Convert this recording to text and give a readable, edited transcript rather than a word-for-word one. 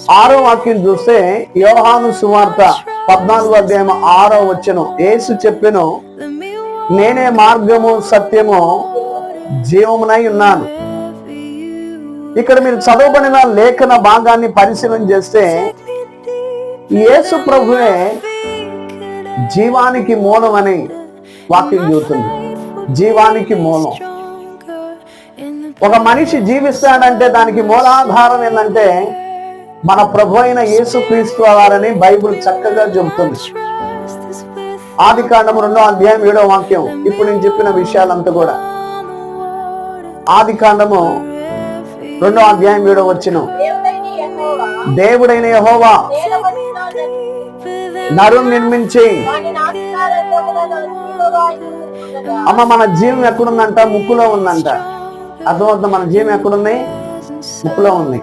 6వ వాక్యం చూస్తే యోహాను సువార్త 14వ అధ్యాయం 6వ వచనం, యేసు చెప్పెను, నేనే మార్గము సత్యము జీవమునై ఉన్నాను. ఇక్కడ మీరు చదవబడిన లేఖన భాగాన్ని పరిశీలన చేస్తే యేసు ప్రభువే జీవానికి మూలం అని వాక్యం చెబుతుంది. జీవానికి మూలం. ఒక మనిషి జీవిస్తాడంటే దానికి మూలాధారం ఏంటంటే మన ప్రభు అయిన యేసుక్రీస్తు వారని బైబిల్ చక్కగా చెబుతుంది. ఆదికాండము 2వ అధ్యాయం 7వ వాక్యం. ఇప్పుడు నేను చెప్పిన విషయాలంతా కూడా ఆదికాండము 2వ అధ్యాయం 7వ వచనం, దేవుడైన యెహోవా నరుని నిర్మించి. అమ్మ, మన జీవం ఎక్కడుందంట? ముక్కులో ఉందంట. అర్థమవుతుంది. మన జీవం ఎక్కడుంది? ముక్కులో ఉంది.